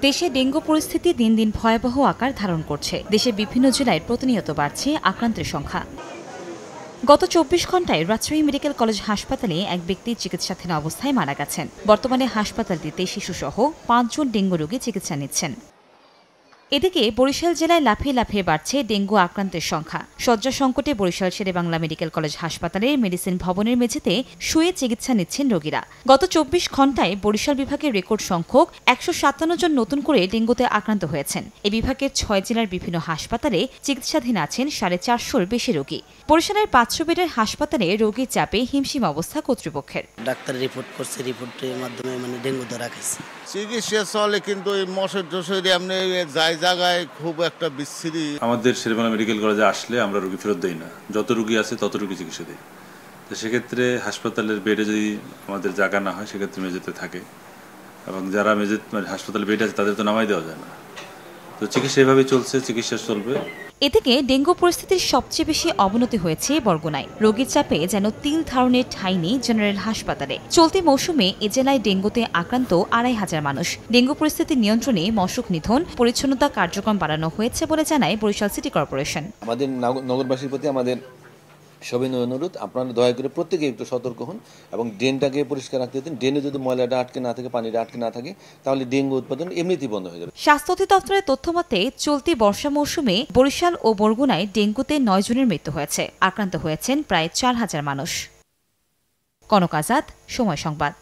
দেশে ডেঙ্গু পরিস্থিতি দিন দিন ভয়াবহ আকার ধারণ করছে। দেশের বিভিন্ন জেলায় প্রতিনিয়ত বাড়ছে আক্রান্তের সংখ্যা। গত ২৪ ঘণ্টায় রাজশাহী মেডিকেল কলেজ হাসপাতালে এক ব্যক্তি চিকিৎসাধীন অবস্থায় মারা গেছেন। বর্তমানে হাসপাতালটিতে শিশুসহ ৫ জন ডেঙ্গু রোগী চিকিৎসা নিচ্ছেন। এদিকে বরিশাল জেলায় লাফিয়ে লাফিয়ে বাড়ছে ডেঙ্গু আক্রান্তের সংখ্যা। শয্যা সংকটে বরিশাল শেরেবাংলা মেডিকেল কলেজ হাসপাতালের মেডিসিন ভবনের মেঝেতে শুয়ে চিকিৎসা নিচ্ছেন রোগীরা। গত ২৪ ঘণ্টায় বরিশাল বিভাগের রেকর্ড সংখ্যক ১৫৭ জন নতুন করে ডেঙ্গুতে আক্রান্ত হয়েছেন। এই বিভাগের ৬ জেলার বিভিন্ন হাসপাতালে চিকিৎসাধীন আছেন ৪৫০র বেশি রোগী। বরিশালের ৫০০ বেডের হাসপাতালে রোগীর চাপে হিমশিম অবস্থা কর্তৃপক্ষের। ডাক্তার রিপোর্ট করছে, রিপোর্টের মাধ্যমে ডেঙ্গু ধরা গেছে। চিকিৎসা চলে কিন্তু এই মশার জোশের এমনি জায়গায় খুব একটা বিচ্ছিরি। আমাদের শেরেবাংলা মেডিকেল কলেজে আসলে আমরা রোগী ফেরত দেই না, যত রোগী আছে তত রোগী চিকিৎসা দিই। তো সেক্ষেত্রে হাসপাতালের বেডে যদি আমাদের জায়গা না হয় সেক্ষেত্রে মেঝেতে থাকে, এবং যারা হাসপাতালে বেড আছে তাদের তো নামাই দেওয়া যায় না। তো চিকিৎসা এভাবেই চলছে, চিকিৎসা চলবে। এদিকে ডেঙ্গু পরিস্থিতির সবচেয়ে বেশি অবনতি হয়েছে বরগুনায়। রোগীর চাপে যেন তিল ধারণের ঠাঁই নেই জেনারেল হাসপাতালে। চলতি মৌসুমে এ জেলায় ডেঙ্গুতে আক্রান্ত ২৫০০ মানুষ। ডেঙ্গু পরিস্থিতি নিয়ন্ত্রণে মশক নিধন, পরিচ্ছন্নতা কার্যক্রম বাড়ানো হয়েছে বলে জানায় বরিশাল সিটি কর্পোরেশন। আমাদের নগরবাসীর প্রতি আমাদের সবিনয় অনুরোধ, আপনারা দয়া করে প্রত্যেকে একটু সতর্ক হন এবং ড্রেনটাকে পরিষ্কার রাখতে দিন। ড্রেনে যদি ময়লাটা আটকে না থাকে, পানিটা আটকে না থাকে, তাহলে ডেঙ্গু উৎপাদন এমনিতেই বন্ধ হয়ে যাবে। স্বাস্থ্য অধিদপ্তরের তথ্য মতে চলতি বর্ষা মৌসুমে বরিশাল ও বরগুনায় ডেঙ্গুতে ৯ জনের মৃত্যু হয়েছে। আক্রান্ত হয়েছেন প্রায় ৪,০০০ মানুষ। কনক আজাদ, সময় সংবাদ।